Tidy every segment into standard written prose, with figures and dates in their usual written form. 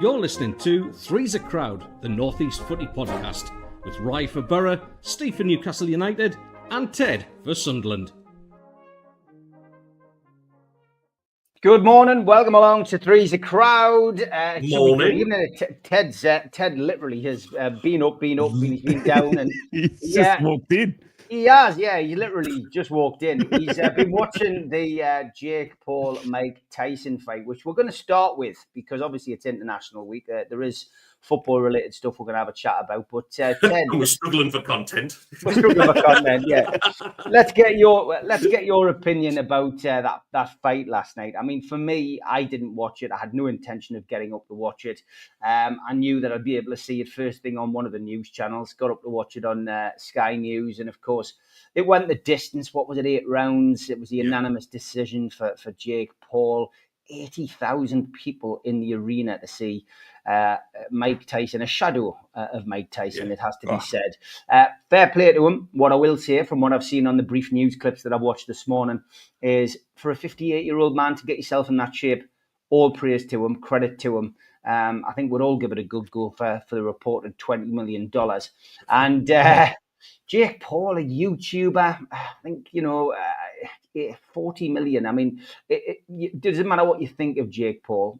You're listening to Three's a Crowd, the North East Footy Podcast, with Rye for Borough, Steve for Newcastle United, and Ted for Sunderland. Good morning, welcome along to Three's a Crowd. Morning. Ted literally has been up, he's been down, and He's just walked in. He has, yeah. He literally just walked in. He's been watching the Jake Paul Mike Tyson fight, which we're going to start with because obviously it's International Week. There is football-related stuff we're going to have a chat about. But Ted, we're struggling for content. Yeah. Let's get your opinion about that fight last night. I mean, for me, I didn't watch it. I had no intention of getting up to watch it. I knew that I'd be able to see it first thing on one of the news channels. Got up to watch it on Sky News, and of course, it went the distance. What was it? 8 rounds. It was a unanimous decision for Jake Paul. 80,000 people in the arena to see Mike Tyson, a shadow of Mike Tyson, it has to be said. Fair play to him. What I will say from what I've seen on the brief news clips that I've watched this morning is for a 58-year-old man to get yourself in that shape, all praise to him, credit to him. I think we'd all give it a good go for the reported $20 million. And Jake Paul, a YouTuber, I think, 40 million. I mean, it doesn't matter what you think of Jake Paul.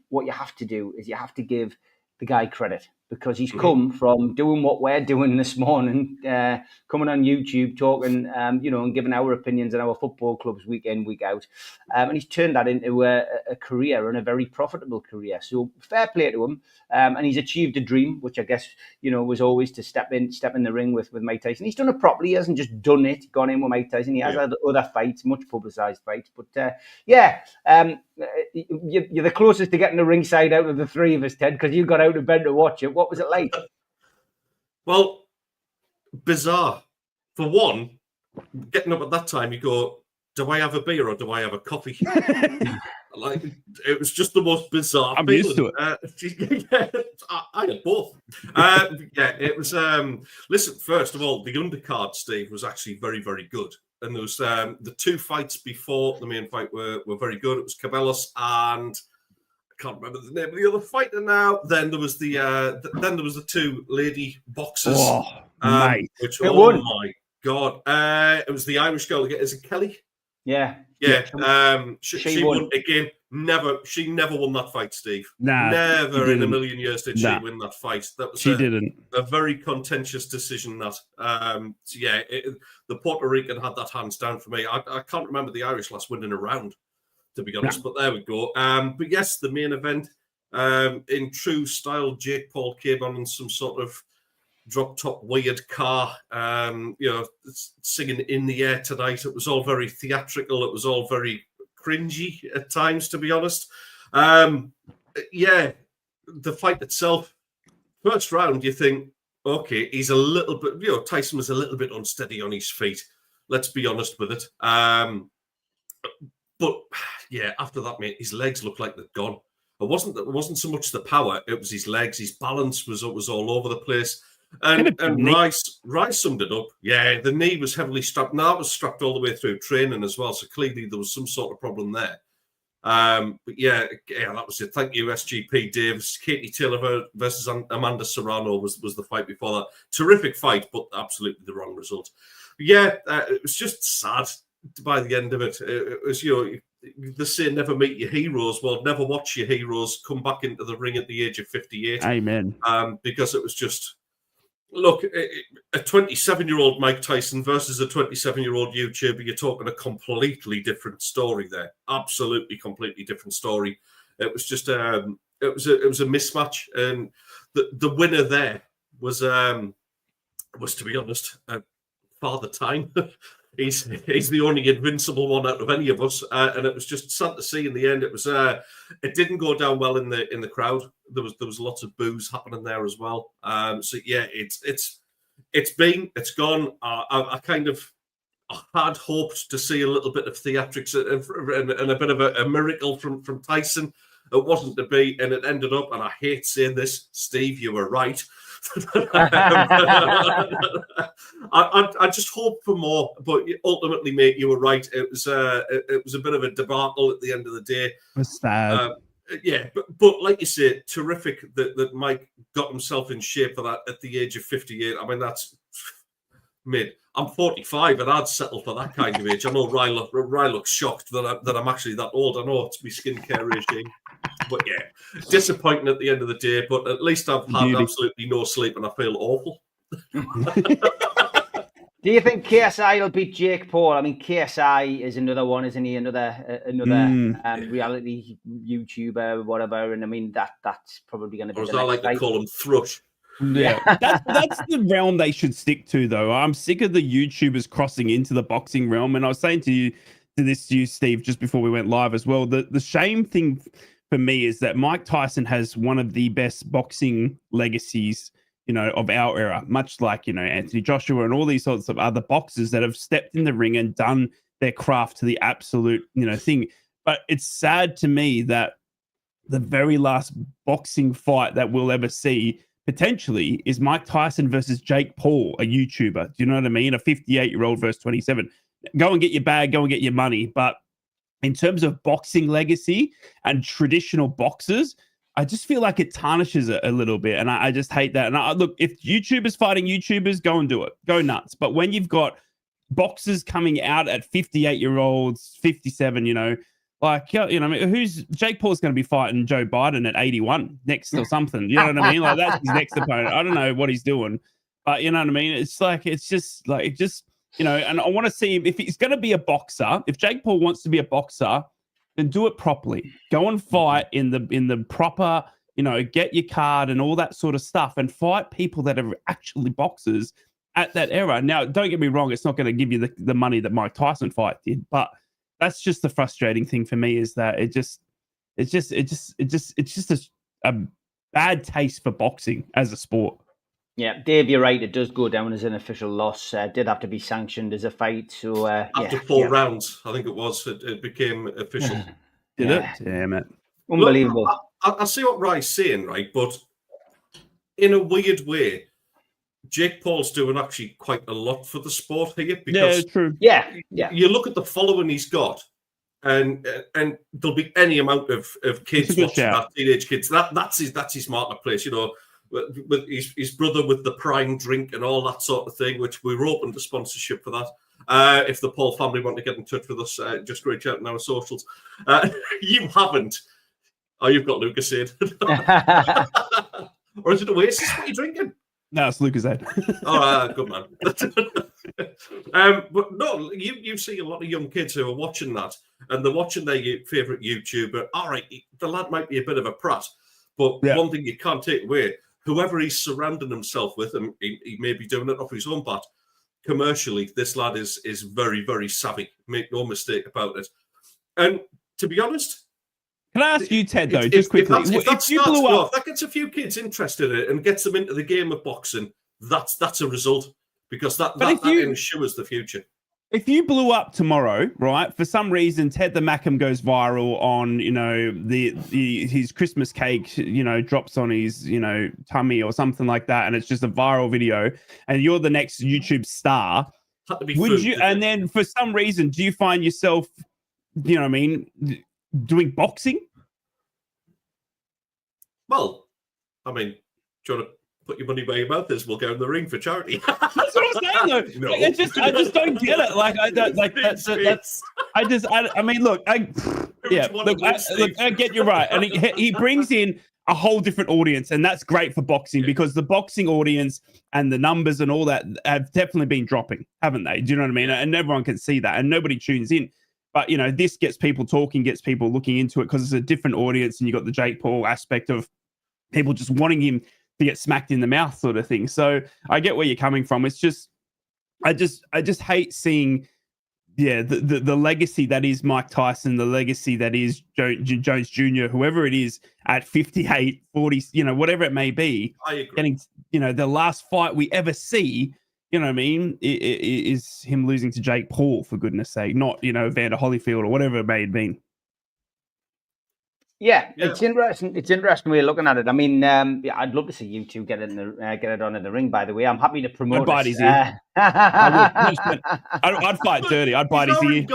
What you have to do is you have to give the guy credit because he's come from doing what we're doing this morning, coming on YouTube, talking, and giving our opinions on our football clubs week in, week out. And he's turned that into a career and a very profitable career. So fair play to him. And he's achieved a dream, which I guess, was always to step in the ring with Mike Tyson. He's done it properly. He hasn't just done it, gone in with Mike Tyson. He has had other fights, much publicised fights. But you're the closest to getting the ringside out of the three of us, Ted, because you got out of bed to watch it. What was it like? Well, bizarre. For one, getting up at that time, you go, do I have a beer or do I have a coffee? It was just the most bizarre I'm feeling. used to it. I had both. It was. Listen, first of all, the undercard, Steve, was actually very, very good. And there was the 2 fights before the main fight were very good. It was Cabellos and I can't remember the name of the other fighter now. Then there was the 2 lady boxers. Mate. Which my god, it was the Irish girl. Is it Kelly? Yeah. She won again. She never won that fight, Steve. Nah, never in a million years did she win that fight. That was a very contentious decision. That the Puerto Rican had that hands down for me. I can't remember the Irish last winning a round, to be honest. But there we go. But yes, the main event, in true style, Jake Paul came on in some sort of drop top weird car, singing In the Air Tonight. It was all very theatrical. It was all very cringy at times, to be honest. The fight itself, first round, you think, okay, he's a little bit, Tyson was a little bit unsteady on his feet. Let's be honest with it. But yeah, after that, mate, his legs looked like they'd gone. It wasn't so much the power; it was his legs. His balance was all over the place. And Rice summed it up. Yeah, the knee was heavily strapped. Now it was strapped all the way through training as well. So clearly there was some sort of problem there. But that was it. Thank you, SGP Davis. Katie Taylor versus Amanda Serrano was the fight before that. Terrific fight, but absolutely the wrong result. It was just sad by the end of it. It was, they say never meet your heroes. Well, never watch your heroes come back into the ring at the age of 58. Amen. Because it was just... Look, a 27-year-old Mike Tyson versus a 27-year-old YouTuber, you're talking a completely different story there. Absolutely, completely different story. It was just it was a mismatch, and the winner there was to be honest, Father Time. He's the only invincible one out of any of us, and it was just sad to see. In the end, it was it didn't go down well in the crowd. There was lots of boos happening there as well. It's gone. I had hoped to see a little bit of theatrics and a bit of a miracle from Tyson. It wasn't to be, and it ended up. And I hate saying this, Steve, you were right. I just hope for more, but ultimately, mate, you were right. It was a bit of a debacle at the end of the day. It was sad. Yeah, but like you say, terrific that Mike got himself in shape for that at the age of 58. I mean, that's mid. I'm 45 and I'd settle for that kind of age. I know Ryan looks shocked that I'm actually that old. I know it's my skincare regime. But yeah, disappointing at the end of the day. But at least I've had absolutely no sleep and I feel awful. Do you think KSI will beat Jake Paul? I mean, KSI is another one, isn't he? Another reality YouTuber, whatever. And I mean, that's probably going to be. Or as I like to call him, Thrush. Yeah, that's the realm they should stick to, though. I'm sick of the YouTubers crossing into the boxing realm. And I was saying to you, Steve, just before we went live as well. The shame thing for me is that Mike Tyson has one of the best boxing legacies, of our era, much like, Anthony Joshua and all these sorts of other boxers that have stepped in the ring and done their craft to the absolute, thing. But it's sad to me that the very last boxing fight that we'll ever see potentially is Mike Tyson versus Jake Paul, a YouTuber. Do you know what I mean? A 58-year-old versus 27. Go and get your bag, go and get your money. But in terms of boxing legacy and traditional boxers, I just feel like it tarnishes it a little bit. And I just hate that. And look, if YouTubers fighting YouTubers, go and do it. Go nuts. But when you've got boxers coming out at 58-year-olds, 57, who's Jake Paul's going to be fighting Joe Biden at 81 next or something. You know what I mean? Like, that's his next opponent. I don't know what he's doing, but you know what I mean? And I want to see him. If he's going to be a boxer, if Jake Paul wants to be a boxer, then do it properly. Go and fight in the proper, get your card and all that sort of stuff, and fight people that are actually boxers at that era. Now, don't get me wrong; it's not going to give you the money that Mike Tyson fight did, but that's just the frustrating thing for me, is that it's just a bad taste for boxing as a sport. Yeah, Dave, you're right. It does go down as an official loss. Did have to be sanctioned as a fight. So after 4 rounds, I think it was, it became official. Did it? Damn it! Unbelievable. Look, I see what Rye's saying, right? But in a weird way, Jake Paul's doing actually quite a lot for the sport here. Because true. Yeah. You look at the following he's got, and there'll be any amount of kids watching that, teenage kids. That's his marketplace, with his brother with the Prime drink and all that sort of thing, which we're open to sponsorship for that. If the Paul family want to get in touch with us, just reach out on our socials. You haven't. Oh, you've got Lucozade. Or is it Oasis? What are you drinking? No, it's Lucozade. Oh, good man. But no, you see a lot of young kids who are watching that, and they're watching their favourite YouTuber. All right, the lad might be a bit of a prat, but one thing you can't take away, whoever he's surrounding himself with, and he may be doing it off his own bat, commercially, this lad is very, very savvy. Make no mistake about it. And to be honest, can I ask you, Ted, though, just quickly? If that gets a few kids interested in it and gets them into the game of boxing, that's a result, because that ensures the future. If you blew up tomorrow, right, for some reason, Ted the Mackham goes viral on, his Christmas cake, drops on his, tummy or something like that, and it's just a viral video, and you're the next YouTube star, would you? And then for some reason, do you find yourself, doing boxing? Well, I mean, do you want to put your money where your mouth is? We'll go in the ring for charity. That's what I'm saying, though. No. I just don't get it. Like, I don't like that's. I mean, look, I get you right, and he brings in a whole different audience, and that's great for boxing, because the boxing audience and the numbers and all that have definitely been dropping, haven't they? Do you know what I mean? And everyone can see that, and nobody tunes in. But, this gets people talking, gets people looking into it, because it's a different audience, and you got the Jake Paul aspect of people just wanting him to get smacked in the mouth, sort of thing. So I get where you're coming from. It's just, I just hate seeing, the legacy that is Mike Tyson, the legacy that is Jones Jr., whoever it is at 58, 40, whatever it may be, I agree. Getting, the last fight we ever see, you know what I mean, is him losing to Jake Paul, for goodness sake, not, Evander Holyfield or whatever it may have been. Yeah, it's interesting. It's interesting way of looking at it. I mean, I'd love to see you two get it on in the ring. By the way, I'm happy to promote. I'd bite his ear. I'd fight dirty. I'd bite his ear.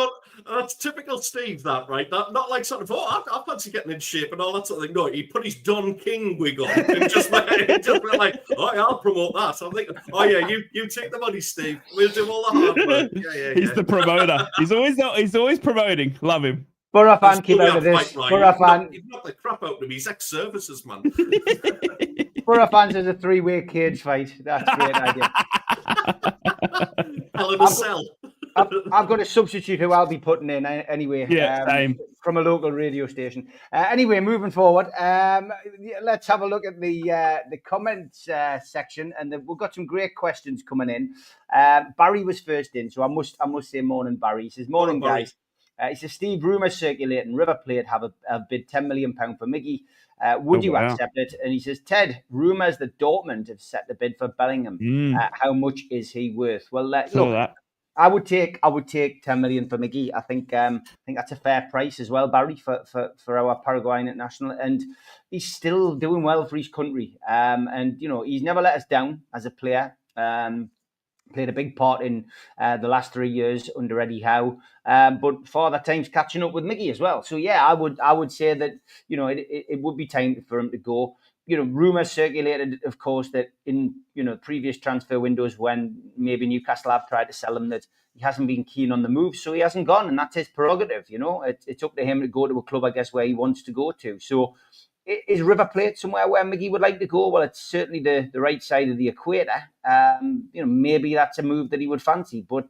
That's typical Steve, that, right? That not like sort of, I fancy getting in shape and all that sort of thing. No, he put his Don King wig on and just went like, oh, yeah, I'll promote that. I'm thinking, oh yeah, you take the money, Steve. We'll do all the hard work. Yeah. He's the promoter. He's always promoting. Love him. Borough fan, keep out of this. Borough fan. He's not the crap out of him. He's ex-services, man. Borough fans is a 3-way cage fight. That's a great idea. Hell of a sell. I've got a substitute who I'll be putting in anyway. Yeah, same. From a local radio station. Anyway, moving forward, let's have a look at the comments section, and we've got some great questions coming in. Barry was first in, so I must say morning, Barry. He says, morning, guys. He says, Steve, rumours circulating River Plate have bid £10 million for Miggy. Would you accept it? And he says, Ted, rumours that Dortmund have set the bid for Bellingham. How much is he worth? Well, look, I would take $10 million for Miggy. I think that's a fair price as well, Barry, for our Paraguayan international, and he's still doing well for his country. And you know, he's never let us down as a player. Played a big part in the last 3 years under Eddie Howe, but Father Time's catching up with Miggy as well. So yeah, I would say that, you know, it would be time for him to go. You know, rumours circulated, of course, that in, you know, previous transfer windows when maybe Newcastle have tried to sell him, that he hasn't been keen on the move, so he hasn't gone, and that's his prerogative. You know, it's up to him to go to a club, I guess, where he wants to go to. So is River Plate somewhere where Miggy would like to go? Well, it's certainly the right side of the equator. You know, maybe that's a move that he would fancy, but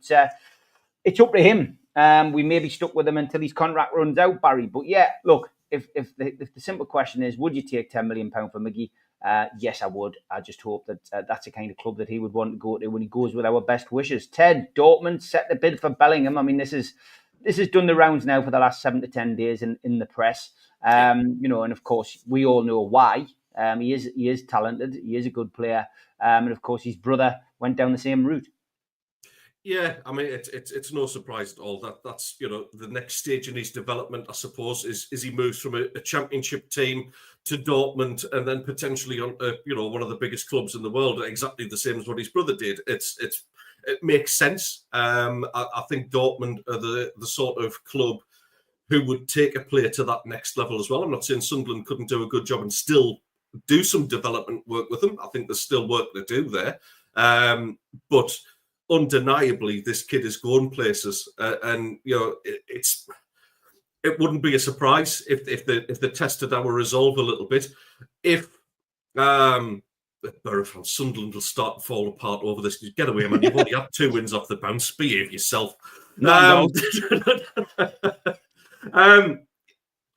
it's up to him. We may be stuck with him until his contract runs out, Barry. But yeah, look, if the simple question is, would you take £10 million for Miggy? Yes, I would. I just hope that that's the kind of club that he would want to go to when he goes with our best wishes. Ted, Dortmund set the bid for Bellingham. I mean, this has done the rounds now for the last 7 to 10 days in the press. You know, and of course we all know why. He is talented. He is a good player, and of course his brother went down the same route. Yeah, I mean it's no surprise at all. That's, you know, the next stage in his development, I suppose, is he moves from a championship team to Dortmund and then potentially on you know, one of the biggest clubs in the world, exactly the same as what his brother did. It makes sense. I think Dortmund are the sort of club who would take a player to that next level as well. I'm not saying Sunderland couldn't do a good job and still do some development work with them. I think there's still work to do there. But undeniably, this kid is going places. And, you know, it wouldn't be a surprise if they tested our resolve a little bit. If Borough fans, Sunderland will start to fall apart over this. Get away, man. You've only had 2 wins off the bounce. Behave yourself. I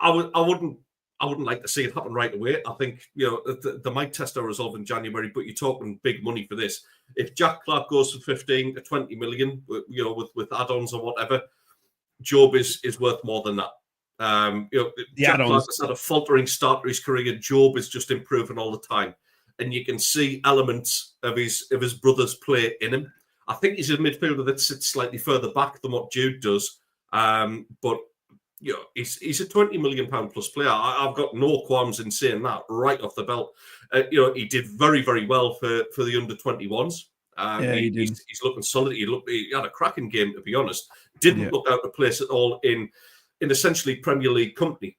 wouldn't like to see it happen right away. I think, you know, they might test our resolve in January, but you're talking big money for this. If Jack Clark goes for 15 to 20 million, you know, with add-ons or whatever, Job is worth more than that. You know, Jack Clark has had a faltering start to his career. Job is just improving all the time, and you can see elements of his brother's play in him. I think he's a midfielder that sits slightly further back than what Jude does, but you know, he's a £20 million plus player. I've got no qualms in saying that right off the belt. You know, he did very, very well for the under-21s. He did. He's looking solid. He had a cracking game, to be honest. Didn't look out of place at all in essentially Premier League company.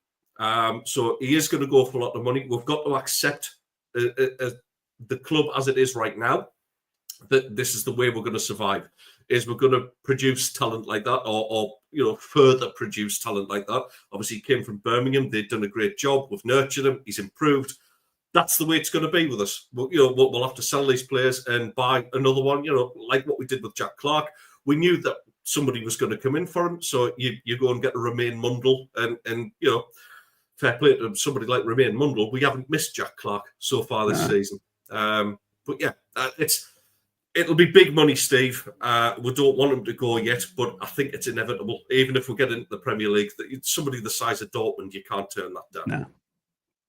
So he is going to go for a lot of money. We've got to accept the club as it is right now, that this is the way we're going to survive. Is we're going to produce talent like that, or you know, further produce talent like that. Obviously, he came from Birmingham. They've done a great job. We've nurtured him. He's improved. That's the way it's going to be with us. We'll have to sell these players and buy another one. You know, like what we did with Jack Clark. We knew that somebody was going to come in for him, so you go and get a Romain Mundle, and you know, fair play to somebody like Romain Mundle. We haven't missed Jack Clark so far this season. But yeah, it'll be big money, Steve. We don't want him to go yet, but I think it's inevitable. Even if we get into the Premier League, somebody the size of Dortmund, you can't turn that down.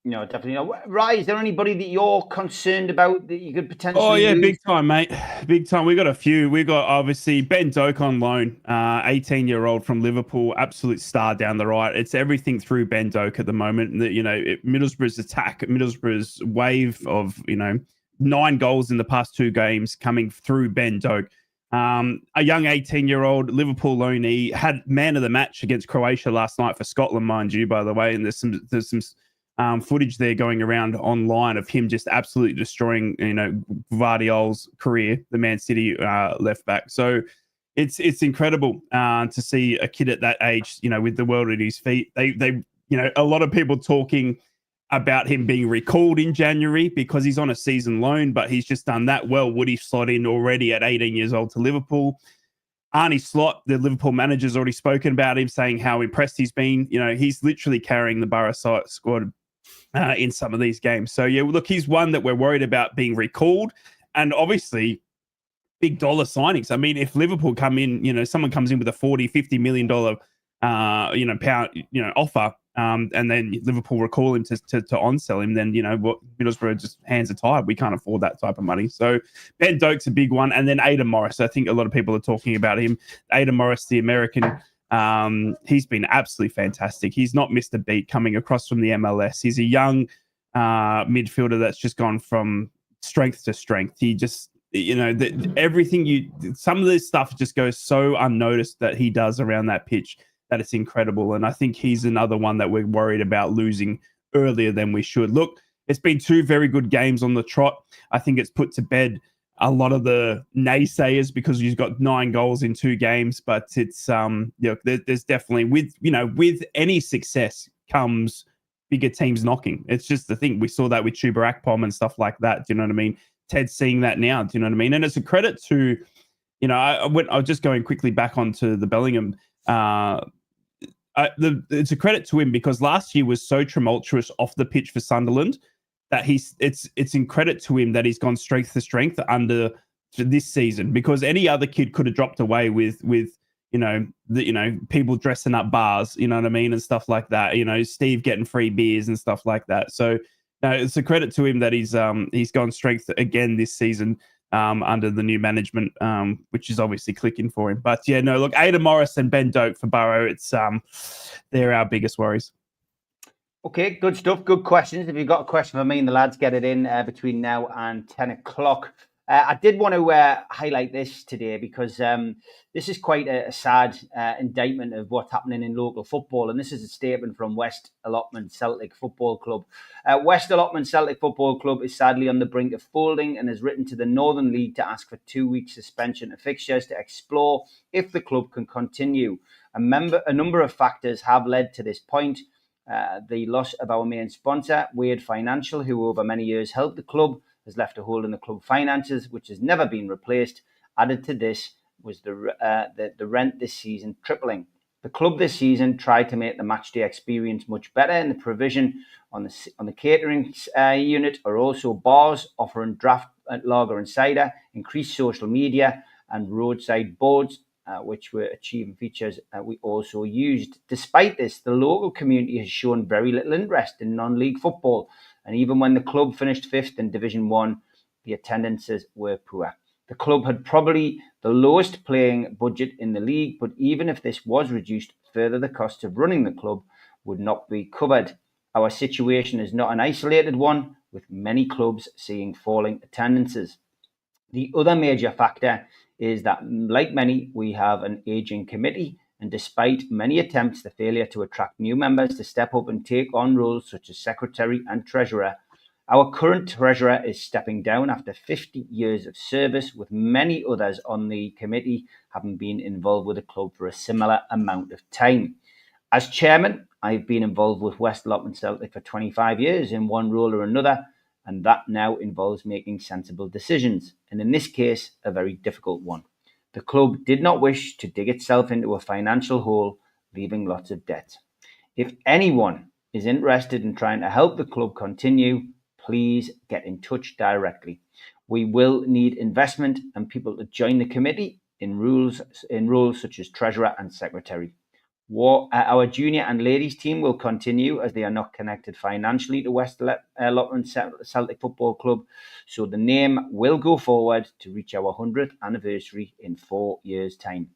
No, definitely not. Rye, is there anybody that you're concerned about that you could potentially lose? Big time, mate. Big time. We got a few. We got, obviously, Ben Doak on loan, 18-year-old from Liverpool, absolute star down the right. It's everything through Ben Doak at the moment. You know, Middlesbrough's attack, Middlesbrough's wave of, you know, 9 goals in the past 2 games coming through Ben Doak. A young 18-year-old Liverpool loanee had man of the match against Croatia last night for Scotland, mind you, by the way. And there's some footage there going around online of him just absolutely destroying, Gvardiol's career, the Man City left back. So it's incredible to see a kid at that age, with the world at his feet. They a lot of people talking about him being recalled in January because he's on a season loan, but he's just done that well. Would he slot in already at 18 years old to Liverpool? Arnie Slot, the Liverpool manager's already spoken about him, saying how impressed he's been. He's literally carrying the Borough squad in some of these games. So, yeah, look, he's one that we're worried about being recalled. And obviously, big dollar signings. I mean, if Liverpool come in, someone comes in with a $40-50 million, pound, offer, and then Liverpool recall him to on-sell him, then, Middlesbrough just hands are tied. We can't afford that type of money. So Ben Doak's a big one. And then Aidan Morris. I think a lot of people are talking about him. Aidan Morris, the American, he's been absolutely fantastic. He's not missed a beat coming across from the MLS. He's a young midfielder that's just gone from strength to strength. He just, some of this stuff just goes so unnoticed that he does around that pitch, that it's incredible. And I think he's another one that we're worried about losing earlier than we should. Look, it's been 2 very good games on the trot. I think it's put to bed a lot of the naysayers because he's got 9 goals in 2 games. But it's, there's definitely, with any success comes bigger teams knocking. It's just the thing. We saw that with Chuba Akpom and stuff like that. Do you know what I mean? Ted's seeing that now. Do you know what I mean? And it's a credit to, I was just going quickly back onto the Bellingham, it's a credit to him because last year was so tumultuous off the pitch for Sunderland that it's in credit to him that he's gone strength to strength under this season, because any other kid could have dropped away with people dressing up bars, you know what I mean, and stuff like that. Steve getting free beers and stuff like that. So it's a credit to him that he's gone strength again this season. Under the new management, which is obviously clicking for him. But yeah, no, look, Aidan Morris and Ben Doak for Borough, it's they're our biggest worries. Okay, good stuff. Good questions. If you've got a question for me and the lads, get it in between now and 10 o'clock. I did want to highlight this today because this is quite a sad indictment of what's happening in local football. And this is a statement from West Allotment Celtic Football Club. West Allotment Celtic Football Club is sadly on the brink of folding and has written to the Northern League to ask for 2-week suspension of fixtures to explore if the club can continue. A number of factors have led to this point. The loss of our main sponsor, Wade Financial, who over many years helped the club, has left a hole in the club finances, which has never been replaced. Added to this was the rent this season tripling. The club this season tried to make the matchday experience much better, and the provision on the catering unit are also bars offering draft lager and cider, increased social media, and roadside boards, which were achieving features we also used. Despite this, the local community has shown very little interest in non-league football. And even when the club finished 5th in Division 1, the attendances were poor. The club had probably the lowest playing budget in the league, but even if this was reduced further, the cost of running the club would not be covered. Our situation is not an isolated one, with many clubs seeing falling attendances. The other major factor is that, like many, we have an ageing committee, and despite many attempts, the failure to attract new members to step up and take on roles such as secretary and treasurer. Our current treasurer is stepping down after 50 years of service, with many others on the committee having been involved with the club for a similar amount of time. As chairman, I've been involved with West Allotment Celtic for 25 years in one role or another, and that now involves making sensible decisions, and in this case, a very difficult one. The club did not wish to dig itself into a financial hole, leaving lots of debt. If anyone is interested in trying to help the club continue, please get in touch directly. We will need investment and people to join the committee in roles such as treasurer and secretary. Our junior and ladies team will continue as they are not connected financially to West Allotment Celtic Football Club, so the name will go forward to reach our 100th anniversary in 4 years' time.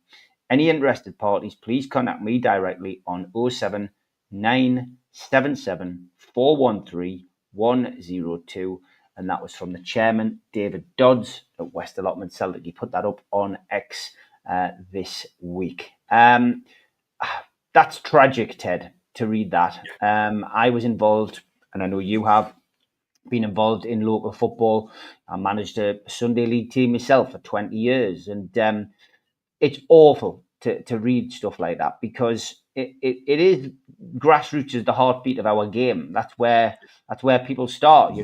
Any interested parties, please contact me directly on 07977 413 102, and that was from the chairman, David Dodds at West Allotment Celtic. He put that up on X this week. That's tragic, Ted, to read that. I was involved, and I know you have been involved in local football. I managed a Sunday league team myself for 20 years, and it's awful to read stuff like that, because it is, grassroots is the heartbeat of our game. That's where people start.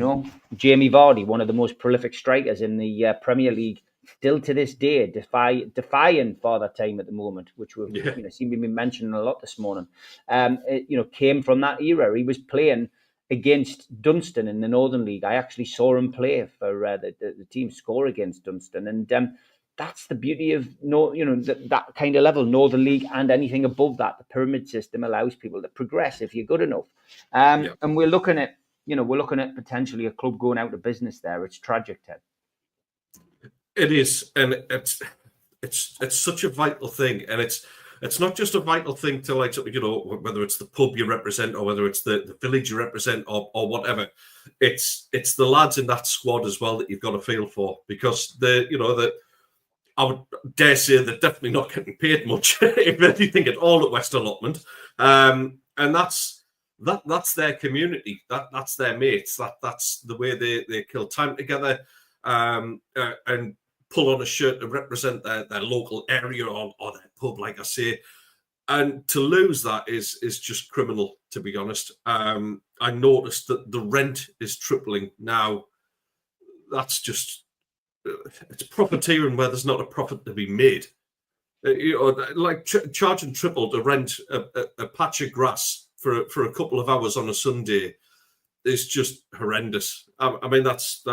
Jamie Vardy, one of the most prolific strikers in the Premier League, still to this day defying Father Time at the moment, which we've seem to be mentioning a lot this morning. Came from that era. He was playing against Dunstan in the Northern League. I actually saw him play for the team, score against Dunstan, and that's the beauty of that kind of level, Northern League, and anything above that. The pyramid system allows people to progress if you're good enough. And we're looking at potentially a club going out of business there. It's tragic, Ted. It is, and it's such a vital thing, and it's not just a vital thing to, like, whether it's the pub you represent or whether it's the village you represent or whatever. It's the lads in that squad as well that you've got to feel for, because I would dare say they're definitely not getting paid much, if anything at all, at West Allotment, and that's their community. That's their mates. That's the way they kill time together, and pull on a shirt to represent their local area or their pub, like I say. And to lose that is just criminal, to be honest. I noticed that the rent is tripling now. That's just, it's profiteering where there's not a profit to be made. Charging triple to rent a patch of grass for a couple of hours on a Sunday is just horrendous. I mean, that's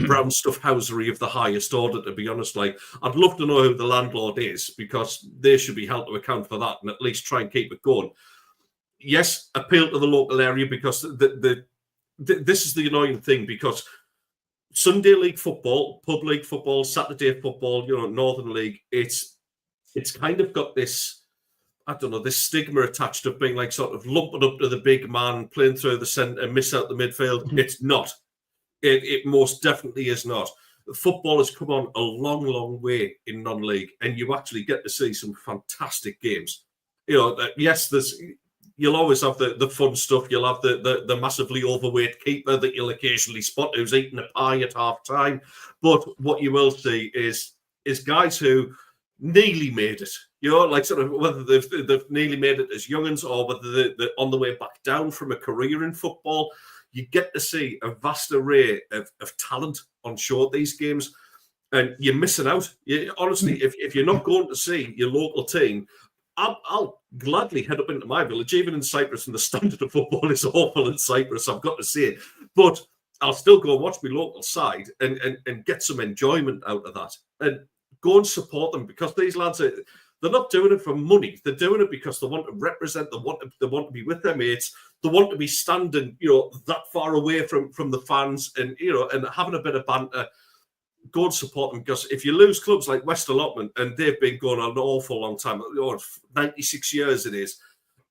brown stuff housery of the highest order, to be honest. Like, I'd love to know who the landlord is, because they should be held to account for that and at least try and keep it going. Yes, appeal to the local area, because this is the annoying thing, because Sunday league football, pub league football, Saturday football, Northern League, it's kind of got this, I don't know, this stigma attached of being like sort of lumping up to the big man, playing through the centre, miss out the midfield. It's not. It most definitely is not. Football has come on a long, long way in non-league, and you actually get to see some fantastic games. Yes, you'll always have the fun stuff. You'll have the massively overweight keeper that you'll occasionally spot who's eating a pie at half time. But what you will see is guys who nearly made it. Like sort of whether they've nearly made it as young'uns or whether they're on the way back down from a career in football. You get to see a vast array of talent on show at these games, and you're missing out. Honestly, if you're not going to see your local team, I'll gladly head up into my village, even in Cyprus, and the standard of football is awful in Cyprus, I've got to say. But I'll still go and watch my local side and get some enjoyment out of that. And go and support them, because these lads they're not doing it for money. They're doing it because they want to represent. They want to be with their mates. They want to be standing, that far away from the fans, and and having a bit of banter. Go and support them, because if you lose clubs like West Allotment, and they've been going on an awful long time, 96 years it is.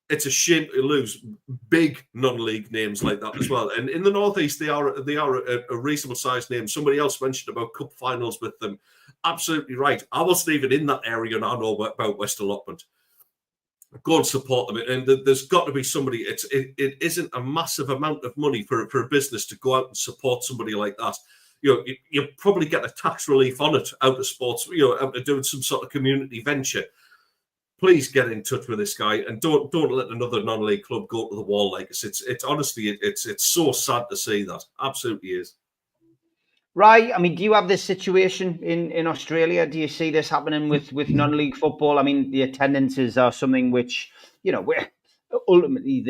It's a shame to lose big non-league names like that as well. And in the Northeast, they are a reasonable sized name. Somebody else mentioned about cup finals with them. Absolutely right. I wasn't even in that area, and I know about West Allotment. Go and support them. And there's got to be somebody. It isn't a massive amount of money for a business to go out and support somebody like that. You probably get a tax relief on it out of sports, out of doing some sort of community venture. Please get in touch with this guy, and don't let another non-league club go to the wall like this. It's honestly, it's so sad to see that. Absolutely is. Right. I mean, do you have this situation in Australia? Do you see this happening with non-league football? I mean, the attendances are something which, where ultimately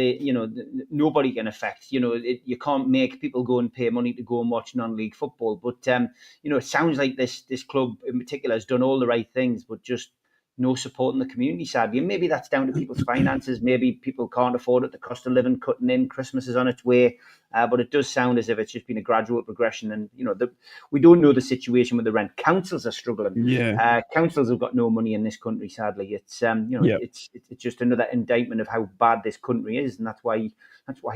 nobody can affect. You can't make people go and pay money to go and watch non-league football. But it sounds like this club in particular has done all the right things, but just no support in the community, sadly. And maybe that's down to people's finances. Maybe people can't afford it. The cost of living cutting in. Christmas is on its way. But it does sound as if it's just been a gradual progression. And, we don't know the situation with the rent. Councils are struggling. Yeah. Councils have got no money in this country, sadly. It's, it's just another indictment of how bad this country is. And that's why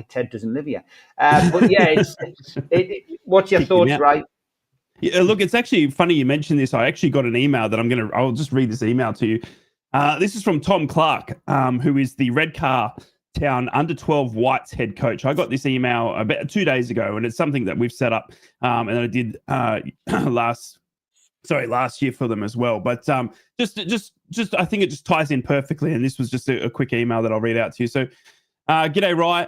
Ted doesn't live here. But yeah, what's your thoughts, right? Yeah, look, it's actually funny you mentioned this. I actually got an email that I'll just read this email to you. This is from Tom Clark, who is the Redcar Town under-12 Whites head coach. I got this email about 2 days ago, and it's something that we've set up, and I did last year for them as well. But just I think it just ties in perfectly, and this was just a quick email that I'll read out to you. So, g'day, Rye.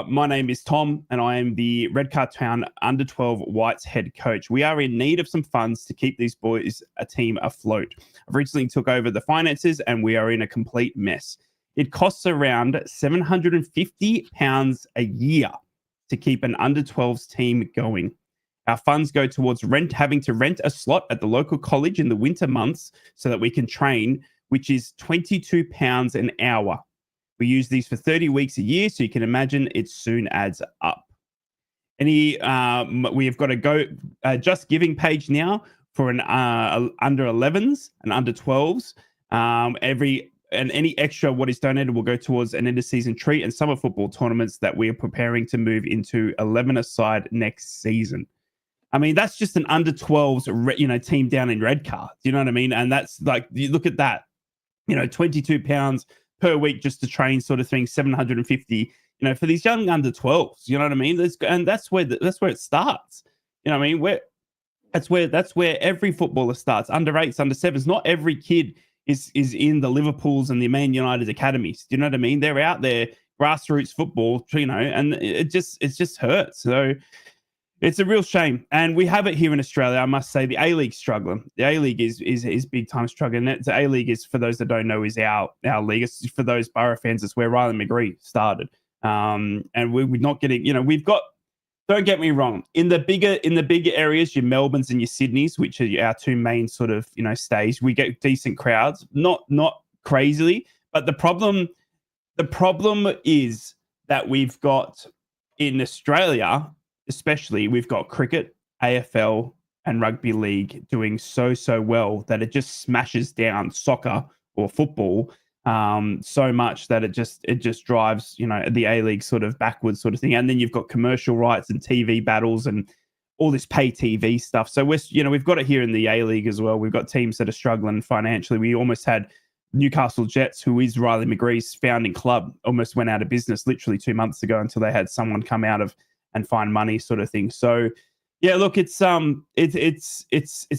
My name is Tom, and I am the Redcar Town under-12 Whites head coach. We are in need of some funds to keep these boys a team afloat. I've recently took over the finances, and we are in a complete mess. It costs around £750 a year to keep an under-12s team going. Our funds go towards having to rent a slot at the local college in the winter months so that we can train, which is £22 an hour. We use these for 30 weeks a year, so you can imagine it soon adds up. We have got a Just Giving page now for an under 11s and under 12s. Any extra what is donated will go towards an end of season treat and summer football tournaments that we are preparing to move into 11-a-side next season. I mean, that's just an under 12s, team down in Redcar. Do you know what I mean? And that's like, you look at that, £22 per week just to train, sort of thing, 750, for these young under 12s. You know what I mean? And that's where it starts. You know what I mean? That's where every footballer starts. Under 8s, under 7s. Not every kid is in the Liverpools and the Man United academies. Do you know what I mean? They're out there, grassroots football, and it just hurts. So it's a real shame. And we have it here in Australia. I must say the A-League's struggling. The A-League is big time struggling. The A-League is, for those that don't know, is our league. It's for those Borough fans, it's where Riley McGree started. And we're not getting, we've got, don't get me wrong, in the bigger areas, your Melbournes and your Sydneys, which are our two main sort of, stays, we get decent crowds, not crazily. But the problem is that we've got in Australia, especially, we've got cricket, AFL, and rugby league doing so well that it just smashes down soccer or football so much that it just drives the A-League sort of backwards sort of thing. And then you've got commercial rights and TV battles and all this pay TV stuff. So we've got it here in the A-League as well. We've got teams that are struggling financially. We almost had Newcastle Jets, who is Riley McGree's founding club, almost went out of business literally 2 months ago until they had someone come out of and find money, sort of thing. So yeah, look, it's a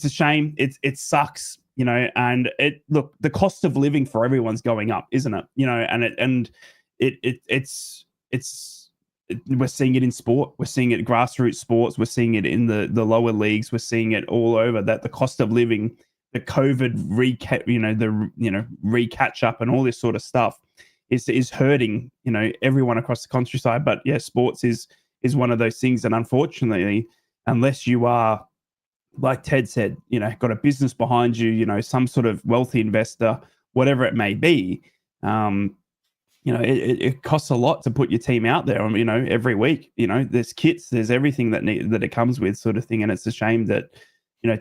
shame. It sucks, and the cost of living for everyone's going up, isn't it? We're seeing it in sport. We're seeing it in grassroots sports. We're seeing it in the lower leagues. We're seeing it all over, that the cost of living, the COVID recatch up and all this sort of stuff is hurting, everyone across the countryside. But yeah, sports is one of those things. And unfortunately, unless you are, like Ted said, got a business behind you, some sort of wealthy investor, whatever it may be, it costs a lot to put your team out there, every week. There's kits, there's everything that it comes with, sort of thing. And it's a shame that,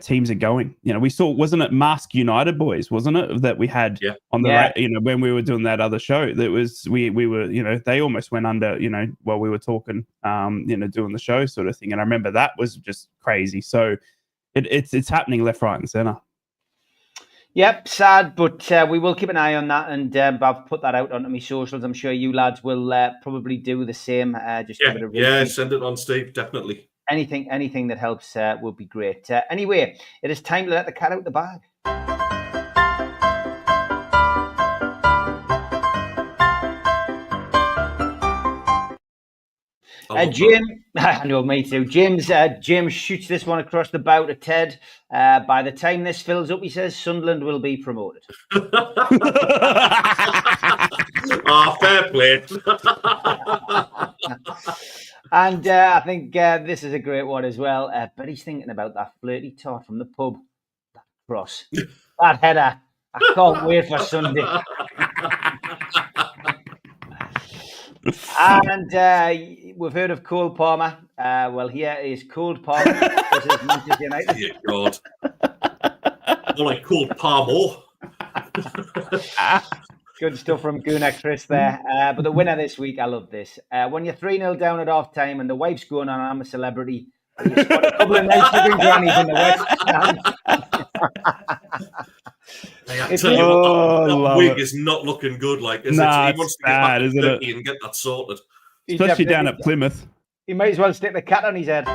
teams are going. We saw, wasn't it Mask United boys, wasn't it, that we had on the when we were doing that other show, that was we were, they almost went under, while we were talking, doing the show, sort of thing. And I remember that was just crazy. So it's happening left, right, and center. Yep, sad, but we will keep an eye on that, and I've put that out onto my socials. I'm sure you lads will probably do the same. Just give it a retweet. Send it on, Steve, definitely. Anything that helps would be great. Anyway, it is time to let the cat out the bag. Jim, I know, me too. James shoots this one across the bow to Ted. By the time this fills up, he says Sunderland will be promoted. Fair play. And I think this is a great one as well. But he's thinking about that flirty tart from the pub, that cross, that header. I can't wait for Sunday. And we've heard of Cole Palmer. Well, here is Cold Palmer. This is Manchester United. Dear God. More like Cold Palmer. Good stuff from Gooner Chris there. But the winner this week, I love this. When you're 3-0 down at half time and the wife's going on, I'm a celebrity. You spot a couple of nice looking grannies in the West. I tell you what, that wig is not looking good. Like, he wants to get back to Turkey and get that sorted. Especially down at Plymouth. He might as well stick the cat on his head.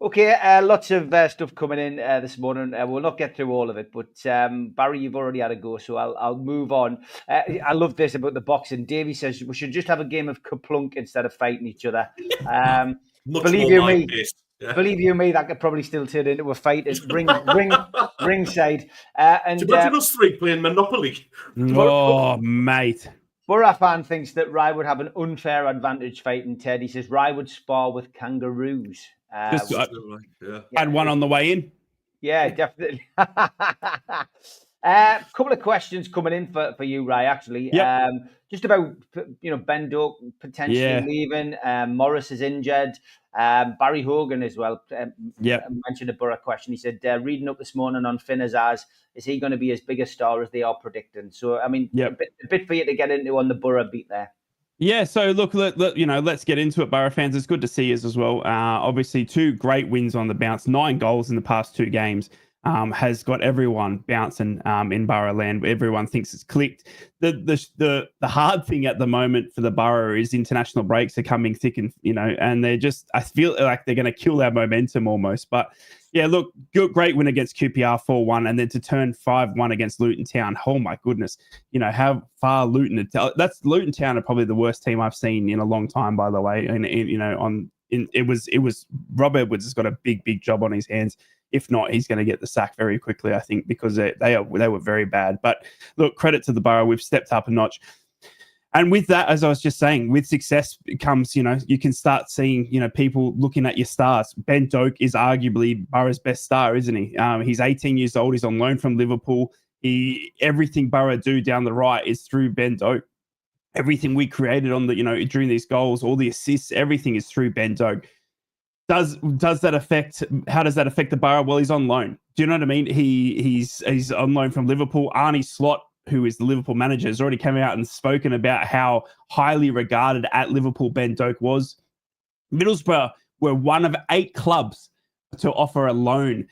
Okay, lots of stuff coming in this morning. We'll not get through all of it, but Barry, you've already had a go, so I'll move on. I love this about the boxing. Davey says we should just have a game of Kaplunk instead of fighting each other. Believe you me, that could probably still turn into a fight at ringside. And imagine us three playing Monopoly. Oh, mate. Borough fan thinks that Rye would have an unfair advantage fighting Ted. He says Rye would spar with kangaroos. Had one on the way in. Yeah, definitely. Couple of questions coming in for you, Rye, actually. Yep. Just about, Ben Doak potentially leaving. Morris is injured. Barry Hogan as well. Mentioned a Borough question. He said, reading up this morning on Finn Azaz, is he going to be as big a star as they are predicting? So, I mean, a bit for you to get into on the Borough beat there. Yeah, so look, let's get into it, Borough fans. It's good to see us as well. Obviously, 2 great wins on the bounce, 9 goals in the past 2 games. Has got everyone bouncing in Borough land. Everyone thinks it's clicked. The hard thing at the moment for the Borough is international breaks are coming thick and and they're just, I feel like they're going to kill our momentum almost. But yeah, look, great win against QPR 4-1, and then to turn 5-1 against Luton Town. Oh my goodness, how far Luton Town are probably the worst team I've seen in a long time, by the way. And it was Rob Edwards has got a big job on his hands. If not, he's going to get the sack very quickly, I think, because they were very bad. But look, credit to the Borough. We've stepped up a notch. And with that, as I was just saying, with success comes, you can start seeing, people looking at your stars. Ben Doak is arguably Borough's best star, isn't he? He's 18 years old. He's on loan from Liverpool. Everything Borough do down the right is through Ben Doak. Everything we created on the, during these goals, all the assists, everything is through Ben Doak. How does that affect the Borough? Well, he's on loan. Do you know what I mean? He's on loan from Liverpool. Arnie Slot, who is the Liverpool manager, has already come out and spoken about how highly regarded at Liverpool Ben Doak was. Middlesbrough were one of 8 clubs to offer a loan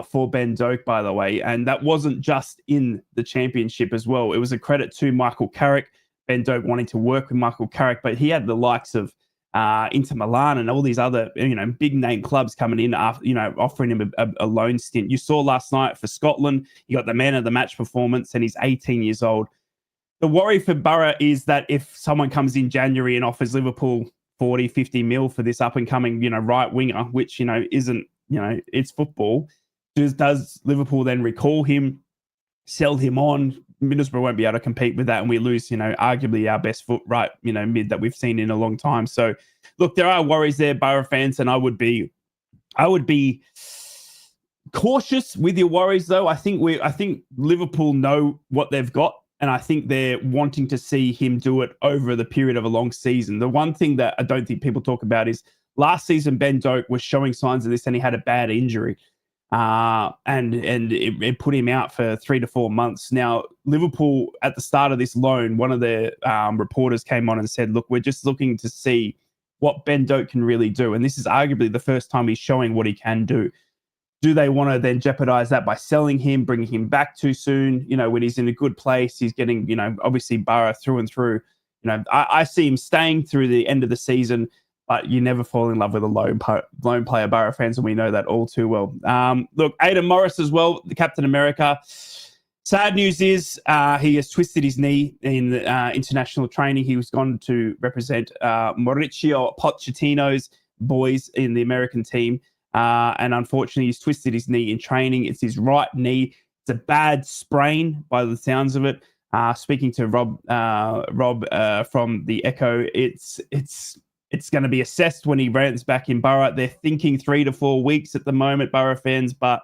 for Ben Doak, by the way. And that wasn't just in the Championship as well. It was a credit to Michael Carrick, Ben Doak wanting to work with Michael Carrick, but he had the likes of Inter Milan and all these other, big name clubs coming in after, offering him a loan stint. You saw last night for Scotland, he got the man of the match performance, and he's 18 years old. The worry for Borough is that if someone comes in January and offers Liverpool 40, 50 mil for this up and coming, right winger, which, isn't, it's football. Does Liverpool then recall him, sell him on? Middlesbrough won't be able to compete with that, and we lose, arguably our best mid that we've seen in a long time. So, look, there are worries there, Borough fans, and I would be cautious with your worries, though. I think Liverpool know what they've got, and I think they're wanting to see him do it over the period of a long season. The one thing that I don't think people talk about is last season Ben Doak was showing signs of this, and he had a bad injury. And it put him out for 3 to 4 months. Now, Liverpool, at the start of this loan, one of their reporters came on and said, look, we're just looking to see what Ben Doak can really do. And this is arguably the first time he's showing what he can do. Do they want to then jeopardize that by selling him, bringing him back too soon? When he's in a good place, he's getting, obviously Borough through and through. I see him staying through the end of the season. But you never fall in love with a lone player, Borough fans, and we know that all too well. Look, Aidan Morris as well, the Captain America. Sad news is he has twisted his knee in international training. He was gone to represent Mauricio Pochettino's boys in the American team. And unfortunately, he's twisted his knee in training. It's his right knee. It's a bad sprain by the sounds of it. Speaking to Rob from the Echo, it's It's going to be assessed when he lands back in Borough. They're thinking 3 to 4 weeks at the moment, Borough fans, but